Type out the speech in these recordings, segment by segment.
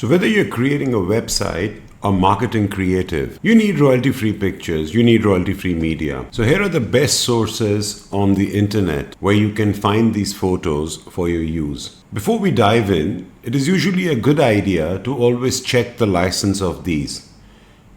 So whether you're creating a website or marketing creative, you need royalty-free pictures, you need royalty-free media. So here are the best sources on the internet where you can find these photos for your use. Before we dive in, it is usually a good idea to always check the license of these.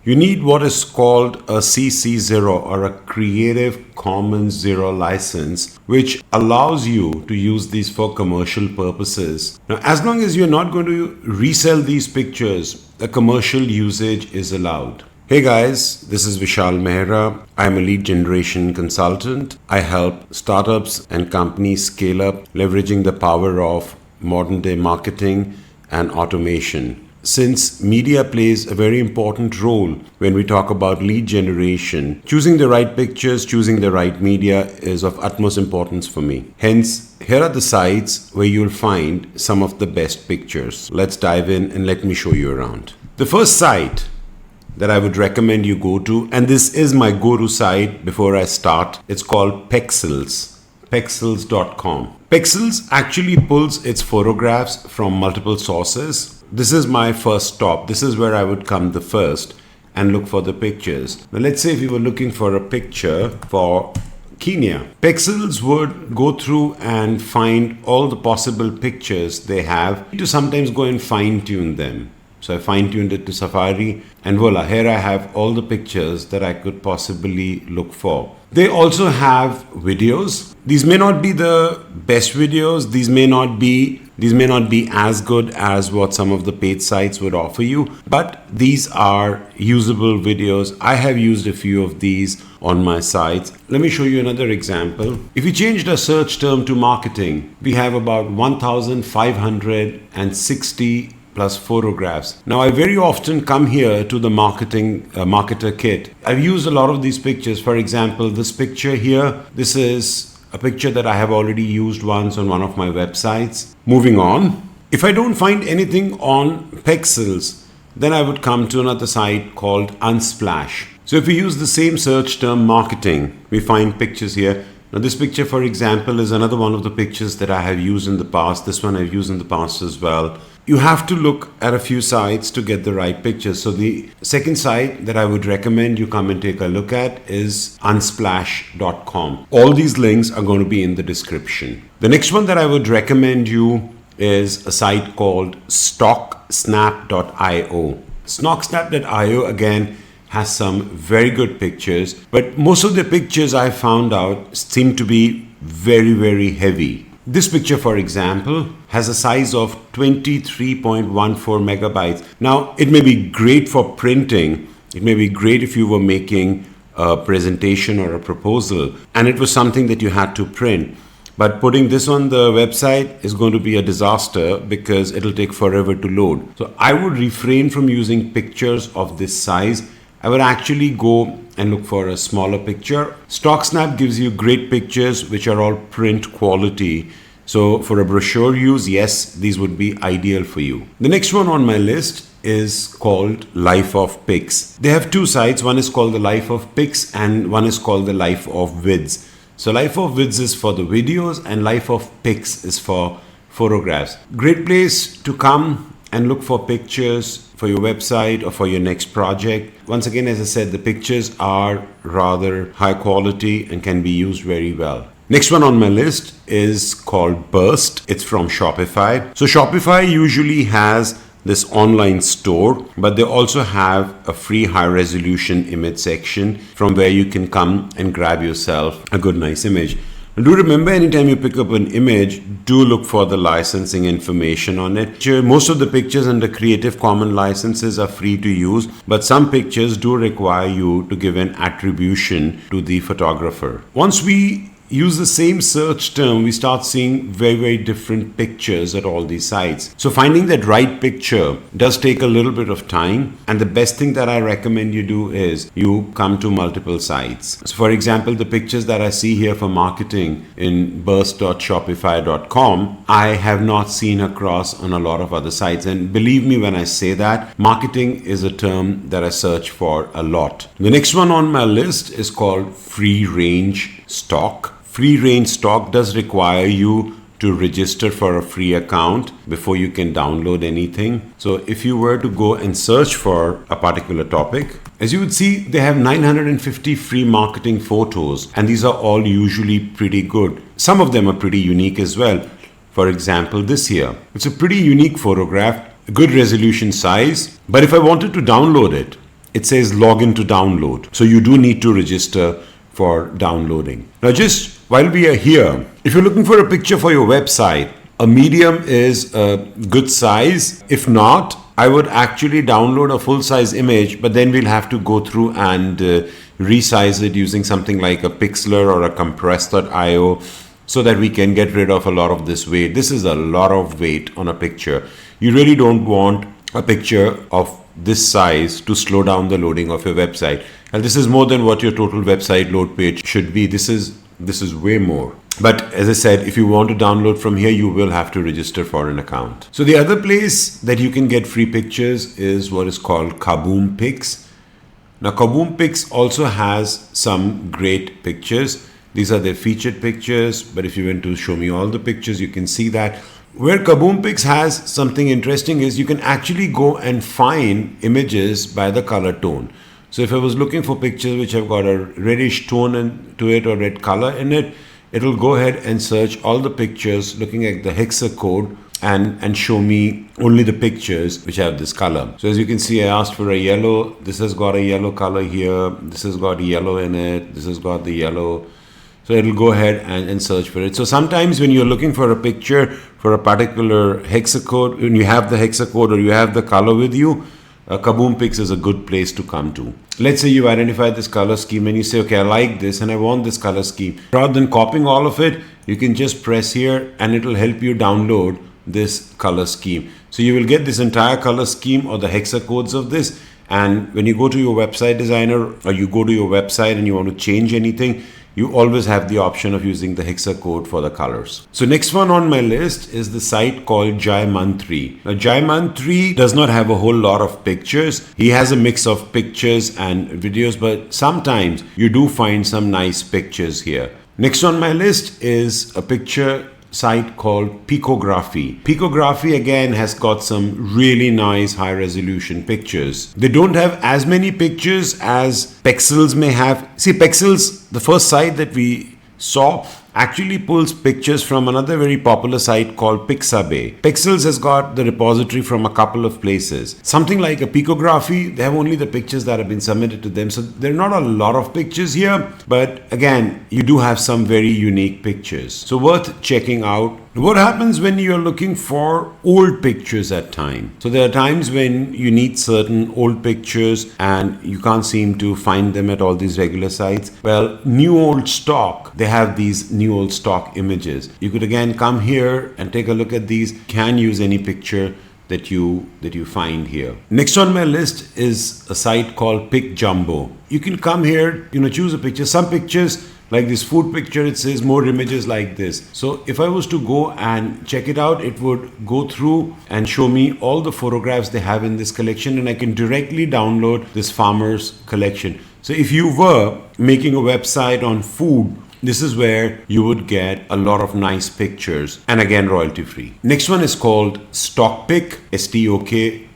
You need what is called a CC0 or a Creative Commons 0 license, which allows you to use these for commercial purposes. Now, as long as you're not going to resell these pictures, the commercial usage is allowed. Hey guys, this is Vishal Mehra. I'm a lead generation consultant. I help startups and companies scale up, leveraging the power of modern day marketing and automation. Since media plays a very important role when we talk about lead generation, choosing the right pictures, choosing the right media is of utmost importance for me. Hence, here are the sites where you'll find some of the best pictures. Let's dive in and let me show you around. The first site that I would recommend you go to, and this is my go-to site before I start, it's called Pexels. Pexels.com. Pexels actually pulls its photographs from multiple sources. This is my first stop. This is where I would come the first and look for the pictures. Now let's say if you were looking for a picture for Kenya, Pexels would go through and find all the possible pictures they have to sometimes go and fine-tune them. So I fine-tuned it to Safari and voila, here I have all the pictures that I could possibly look for. They also have videos. These may not be the best videos. These may not be as good as what some of the paid sites would offer you, but these are usable videos. I have used a few of these on my sites. Let me show you another example. If you changed a search term to marketing, we have about 1,560 plus photographs. Now I very often come here to the marketer kit. I've used a lot of these pictures. For example, this picture here, this is a picture that I have already used once on one of my websites. Moving on. If I don't find anything on Pexels, then I would come to another site called Unsplash. So if we use the same search term marketing, we find pictures here. Now this picture, for example, is another one of the pictures that I have used in the past. This one I've used in the past as well. You have to look at a few sites to get the right pictures. So the second site that I would recommend you come and take a look at is unsplash.com. All these links are going to be in the description. The next one that I would recommend you is a site called StockSnap.io. StockSnap.io again has some very good pictures, but most of the pictures I found out seem to be very, very heavy. This picture, for example, has a size of 23.14 megabytes. Now, it may be great for printing. It may be great if you were making a presentation or a proposal, and it was something that you had to print. But putting this on the website is going to be a disaster because it'll take forever to load. So I would refrain from using pictures of this size. I would actually go and look for a smaller picture. StockSnap gives you great pictures which are all print quality. So for a brochure use, yes, these would be ideal for you. The next one on my list is called Life of Pics. They have two sites. One is called the Life of Pics and one is called the Life of Vids. So Life of Vids is for the videos and Life of Pics is for photographs. Great place to come and look for pictures for your website or for your next project. Once again, as I said, the pictures are rather high quality and can be used very well. Next one on my list is called Burst. It's from Shopify. So Shopify usually has this online store, but they also have a free high resolution image section from where you can come and grab yourself a good nice image. Do remember, anytime you pick up an image, do look for the licensing information on it. Most of the pictures under Creative Commons licenses are free to use, but some pictures do require you to give an attribution to the photographer. Once we use the same search term, we start seeing very, very different pictures at all these sites. So finding that right picture does take a little bit of time. And the best thing that I recommend you do is you come to multiple sites. So for example, the pictures that I see here for marketing in burst.shopify.com, I have not seen across on a lot of other sites. And believe me when I say that, marketing is a term that I search for a lot. The next one on my list is called free range stock. Free range stock does require you to to register for a free account before you can download anything. So if you were to go and search for a particular topic, as you would see, they have 950 free marketing photos, and these are all usually pretty good. Some of them are pretty unique as well. For example, this here. It's a pretty unique photograph, good resolution size, but if I wanted to download it, it says login to download. So you do need to register for downloading. Now, just while we are here, if you're looking for a picture for your website, a medium is a good size. If not, I would actually download a full-size image, but then we'll have to go through and resize it using something like a Pixlr or a compress.io so that we can get rid of a lot of this weight. This is a lot of weight on a picture. You really don't want a picture of this size to slow down the loading of your website. And this is more than what your total website load page should be. This is way more. But as I said, if you want to download from here, you will have to register for an account. So the other place that you can get free pictures is what is called Kaboom Pics. Now Kaboom Pics also has some great pictures. These are their featured pictures, but if you went to show me all the pictures, you can see that. Where Kaboom Pics has something interesting is you can actually go and find images by the color tone. So if I was looking for pictures which have got a reddish tone to it or red color in it, it'll go ahead and search all the pictures looking at the hexacode and show me only the pictures which have this color. So as you can see, I asked for a yellow. This has got a yellow color here. This has got yellow in it. This has got the yellow. So it'll go ahead and search for it. So sometimes when you're looking for a picture for a particular hexacode, when you have the hexacode or you have the color with you, Kaboom Pics is a good place to come to. Let's say you identify this color scheme and you say, okay, I like this and I want this color scheme. Rather than copying all of it, you can just press here and it'll help you download this color scheme. So you will get this entire color scheme or the hexacodes of this. And when you go to your website designer or you go to your website and you want to change anything, you always have the option of using the hexacode for the colors. So next one on my list is the site called Jaimantri. Now Jaimantri does not have a whole lot of pictures. He has a mix of pictures and videos, but sometimes you do find some nice pictures here. Next on my list is a picture site called Picography. Picography again has got some really nice high resolution pictures. They don't have as many pictures as Pexels may have. See, Pexels, the first site that we saw, actually pulls pictures from another very popular site called Pixabay. Pexels has got the repository from a couple of places. Something like a Picography, they have only the pictures that have been submitted to them. So there are not a lot of pictures here, but again, you do have some very unique pictures. So worth checking out. What happens when you're looking for old pictures at times? So there are times when you need certain old pictures and you can't seem to find them at all these regular sites. Well, new old stock, they have these new old stock images. You could again come here and take a look at these. You can use any picture that you find here. Next on my list is a site called Pic Jumbo. You can come here, choose a picture. Some pictures, like this food picture, it says more images like this. So if I was to go and check it out, it would go through and show me all the photographs they have in this collection, and I can directly download this farmer's collection. So if you were making a website on food, this is where you would get a lot of nice pictures, and again royalty free. Next one is called Stockpic, STOKPIC.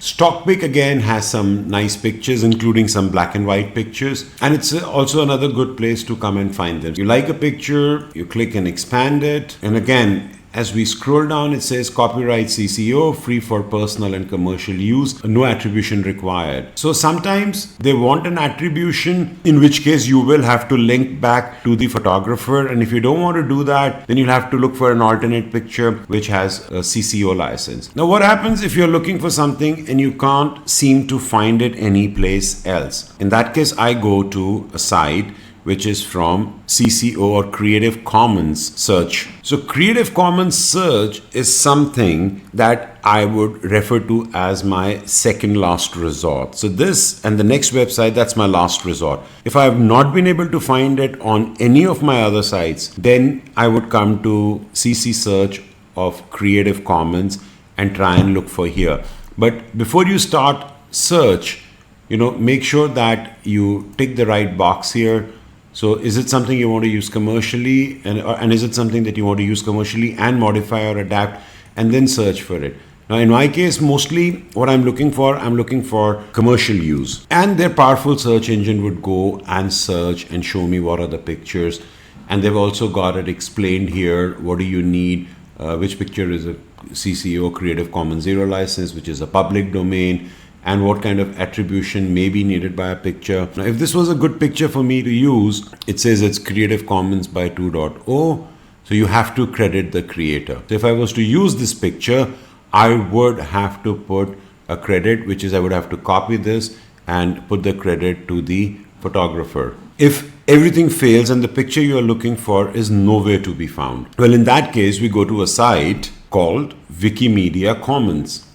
Stockpic again has some nice pictures, including some black and white pictures, and it's also another good place to come and find them. You like a picture, you click and expand it, and again, as we scroll down, it says copyright CCO, free for personal and commercial use, no attribution required. So sometimes they want an attribution, in which case you will have to link back to the photographer. And if you don't want to do that, then you'll have to look for an alternate picture which has a CCO license. Now, what happens if you're looking for something and you can't seem to find it anyplace else? In that case, I go to a site which is from CCO or Creative Commons search. So Creative Commons search is something that I would refer to as my second last resort. So this and the next website, that's my last resort. If I have not been able to find it on any of my other sites, then I would come to CC search of Creative Commons and try and look for here. But before you start search, make sure that you tick the right box here. So is it something you want to use commercially, and is it something that you want to use commercially and modify or adapt and then search for it? Now, in my case, mostly what I'm looking for commercial use. And their powerful search engine would go and search and show me what are the pictures. And they've also got it explained here. What do you need? Which picture is a CC0 Creative Commons 0 license, which is a public domain, and what kind of attribution may be needed by a picture. Now, if this was a good picture for me to use, it says it's Creative Commons by 2.0. So you have to credit the creator. So if I was to use this picture, I would have to put a credit, which is I would have to copy this and put the credit to the photographer. If everything fails and the picture you are looking for is nowhere to be found, well, in that case, we go to a site called Wikimedia Commons.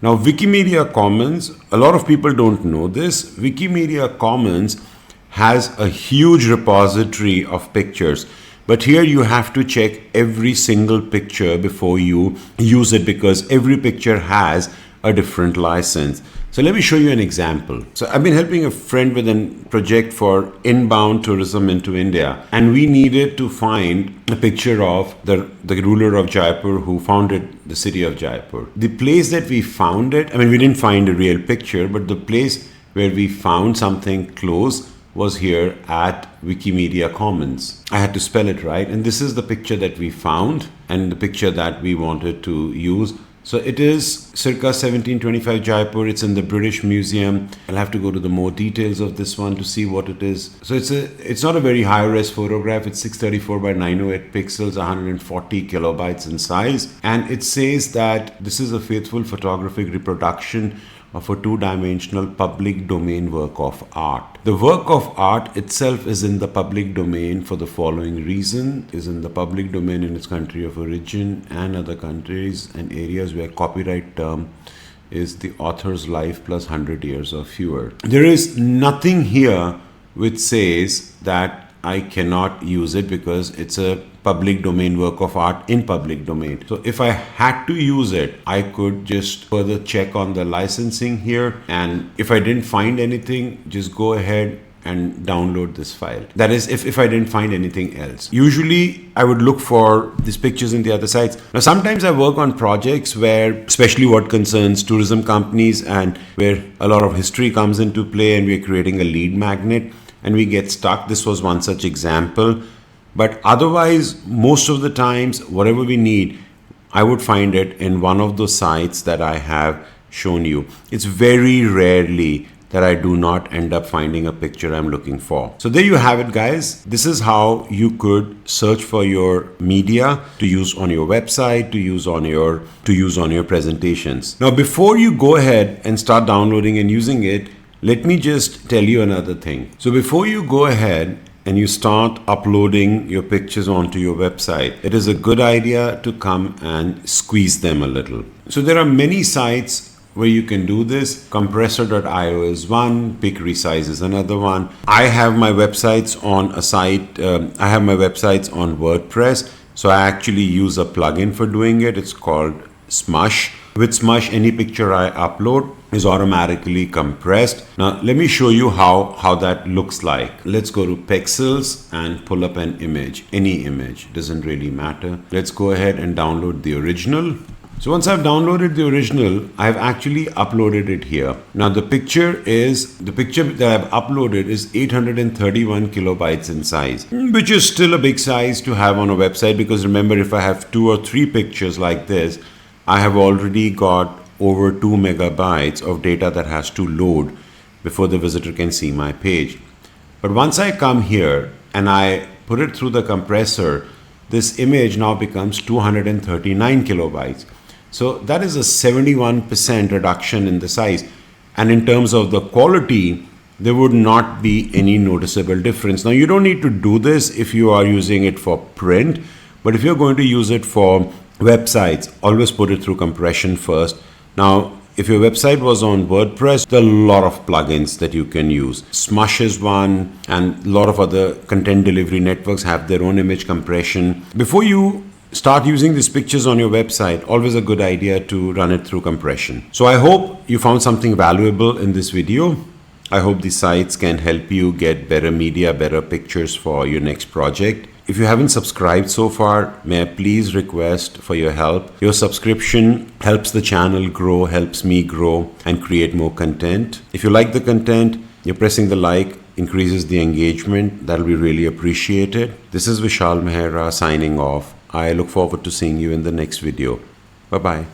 Now, Wikimedia Commons, a lot of people don't know this. Wikimedia Commons has a huge repository of pictures. But here you have to check every single picture before you use it, because every picture has a different license. So let me show you an example. So I've been helping a friend with a project for inbound tourism into India, and we needed to find a picture of the ruler of Jaipur who founded the city of Jaipur. The place that we found it, I mean, we didn't find a real picture, but the place where we found something close was here at Wikimedia Commons. I had to spell it right, and this is the picture that we found and the picture that we wanted to use. So it is circa 1725 Jaipur. It's in the British Museum. I'll have to go to the more details of this one to see what it is. So it's not a very high-res photograph. It's 634 by 908 pixels, 140 kilobytes in size, and it says that this is a faithful photographic reproduction of a two-dimensional public domain work of art. The work of art itself is in the public domain for the following reason: is in the public domain in its country of origin and other countries and areas where copyright term is the author's life plus 100 years or fewer. There is nothing here which says that I cannot use it because it's a public domain work of art in public domain. So if I had to use it, I could just further check on the licensing here, and if I didn't find anything, just go ahead and download this file. That is, if I didn't find anything else. Usually I would look for these pictures in the other sites. Now, sometimes I work on projects where, especially what concerns tourism companies and where a lot of history comes into play, and we're creating a lead magnet and we get stuck. This was one such example. But otherwise, most of the times, whatever we need, I would find it in one of those sites that I have shown you. It's very rarely that I do not end up finding a picture I'm looking for. So there you have it, guys. This is how you could search for your media to use on your website, to use on your presentations. Now, before you go ahead and start downloading and using it, let me just tell you another thing. So before you go ahead and you start uploading your pictures onto your website, it is a good idea to come and squeeze them a little. So there are many sites where you can do this. Compressor.io is one, Pic Resize is another one. I have my websites on a site, I have my websites on WordPress. So I actually use a plugin for doing it. It's called Smush. With Smush, any picture I upload is automatically compressed. Now, let me show you how that looks like. Let's go to Pexels and pull up an image. Any image, doesn't really matter. Let's go ahead and download the original. So once I've downloaded the original, I've actually uploaded it here. Now the picture that I've uploaded is 831 kilobytes in size, which is still a big size to have on a website, because remember, if I have 2 or 3 pictures like this, I have already got over 2 megabytes of data that has to load before the visitor can see my page. But once I come here and I put it through the compressor, this image now becomes 239 kilobytes. So that is a 71% reduction in the size. And in terms of the quality, there would not be any noticeable difference. Now, you don't need to do this if you are using it for print, but if you're going to use it for websites, always put it through compression first. Now, if your website was on WordPress, there are a lot of plugins that you can use. Smush is one, and a lot of other content delivery networks have their own image compression. Before you start using these pictures on your website, always a good idea to run it through compression. So I hope you found something valuable in this video. I hope these sites can help you get better media, better pictures for your next project. If you haven't subscribed so far, may I please request for your help? Your subscription helps the channel grow, helps me grow and create more content. If you like the content, you're pressing the like, increases the engagement. That'll be really appreciated. This is Vishal Mehra signing off. I look forward to seeing you in the next video. Bye-bye.